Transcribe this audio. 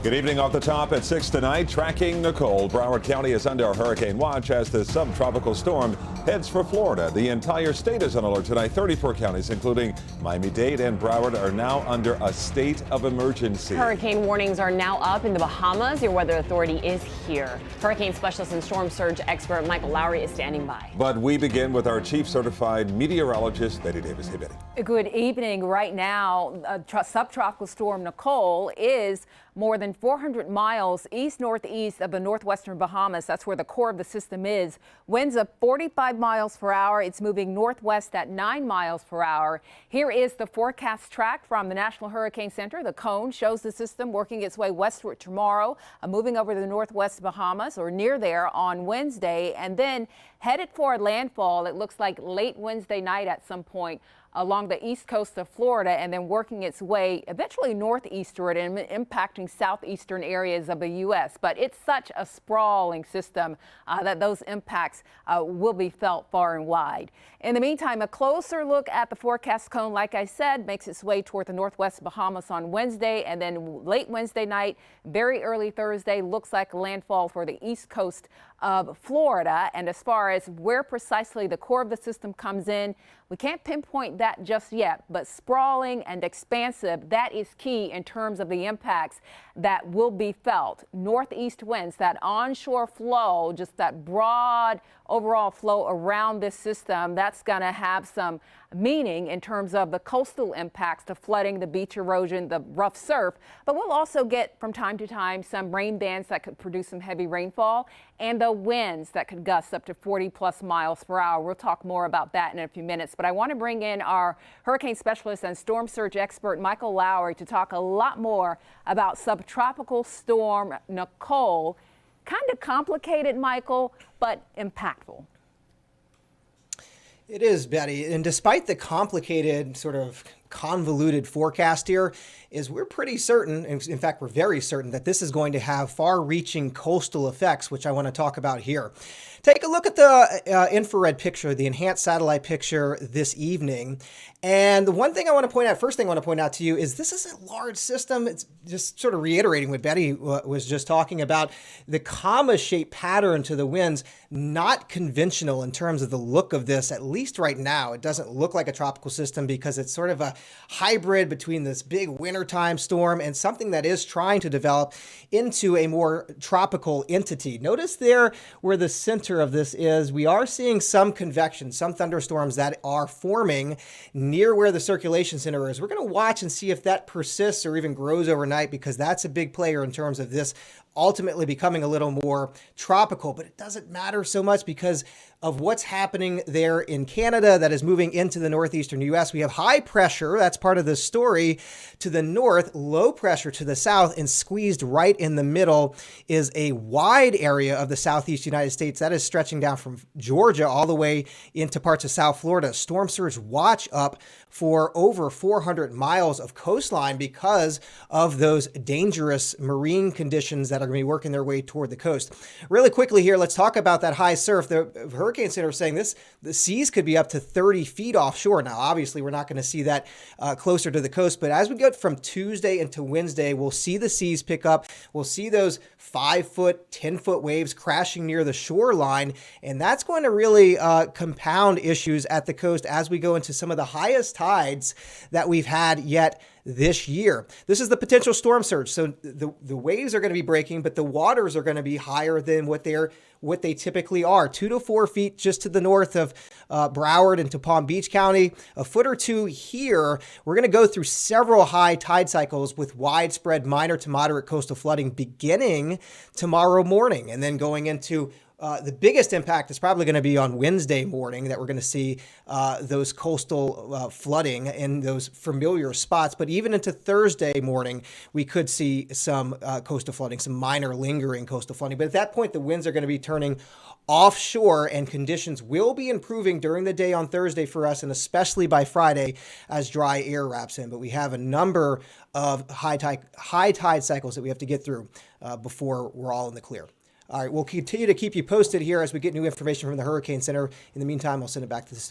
Good evening. Off the top at 6 tonight, tracking Nicole. Broward County is under hurricane watch as the subtropical storm heads for Florida. The entire state is on alert tonight. 34 counties, including Miami-Dade and Broward, are now under a state of emergency. Hurricane warnings are now up in the Bahamas. Your weather authority is here. Hurricane specialist and storm surge expert Michael Lowry is standing by. But we begin with our chief certified meteorologist, Betty Davis. Hey, Betty. Good evening. Right now, subtropical storm Nicole is more than 400 miles east-northeast of the northwestern Bahamas. That's where the core of the system is. Winds of 45 miles per hour. It's moving northwest at 9 miles per hour. Here is the forecast track from the National Hurricane Center. The cone shows the system working its way westward tomorrow, moving over the northwest Bahamas or near there on Wednesday, and then headed for landfall. It looks like late Wednesday night at some point along the east coast of Florida, and then working its way eventually northeastward and impacting southeastern areas of the U.S. But it's such a sprawling system that those impacts will be felt far and wide. In the meantime, a closer look at the forecast cone, like I said, makes its way toward the northwest Bahamas on Wednesday, and then late Wednesday night, very early Thursday, looks like landfall for the east coast of Florida. And as far as where precisely the core of the system comes in, we can't pinpoint that just yet, but sprawling and expansive, that is key in terms of the impacts that will be felt. Northeast winds, that onshore flow, just that broad overall flow around this system, that's going to have some meaning in terms of the coastal impacts, the flooding, the beach erosion, the rough surf. But we'll also get from time to time some rain bands that could produce some heavy rainfall, and the winds that could gust up to 40+ miles per hour. We'll talk more about that in a few minutes. But I want to bring in our hurricane specialist and storm surge expert, Michael Lowry, to talk a lot more about subtropical storm Nicole. Kind of complicated, Michael, but impactful. It is, Betty. And despite the complicated, sort of convoluted forecast here, we're pretty certain, in fact, we're very certain that this is going to have far-reaching coastal effects, which I want to talk about here. Take a look at the infrared picture, the enhanced satellite picture this evening. And the first thing I want to point out to you is this is a large system. It's just sort of reiterating what Betty was just talking about. The comma-shaped pattern to the winds, not conventional in terms of the look of this, at least right now. It doesn't look like a tropical system because it's sort of a hybrid between this big wintertime storm and something that is trying to develop into a more tropical entity. Notice there where the center of this is, we are seeing some convection, some thunderstorms that are forming near where the circulation center is. We're going to watch and see if that persists or even grows overnight, because that's a big player in terms of this ultimately becoming a little more tropical. But it doesn't matter so much because of what's happening there in Canada that is moving into the northeastern U.S. We have high pressure, that's part of the story, to the north, low pressure to the south, and squeezed right in the middle is a wide area of the southeast United States that is stretching down from Georgia all the way into parts of South Florida. Storm surge watch up for over 400 miles of coastline because of those dangerous marine conditions that are going to be working their way toward the coast. Really quickly here, let's talk about that high surf. The Hurricane Center is saying the seas could be up to 30 feet offshore. Now, obviously, we're not going to see that closer to the coast, but as we go from Tuesday into Wednesday, we'll see the seas pick up. We'll see those 5-foot, 10-foot waves crashing near the shoreline, and that's going to really compound issues at the coast as we go into some of the highest tides that we've had yet this year. This is the potential storm surge. So the waves are going to be breaking, but the waters are going to be higher than what they typically are. 2 to 4 feet just to the north of Broward into Palm Beach County. A foot or two here. We're going to go through several high tide cycles with widespread minor to moderate coastal flooding beginning tomorrow morning, and then going into the biggest impact is probably going to be on Wednesday morning, that we're going to see those coastal flooding in those familiar spots. But even into Thursday morning, we could see some coastal flooding, some minor lingering coastal flooding. But at that point, the winds are going to be turning offshore, and conditions will be improving during the day on Thursday for us, and especially by Friday as dry air wraps in. But we have a number of high tide cycles that we have to get through before we're all in the clear. All right, we'll continue to keep you posted here as we get new information from the Hurricane Center. In the meantime, I'll send it back to the studio.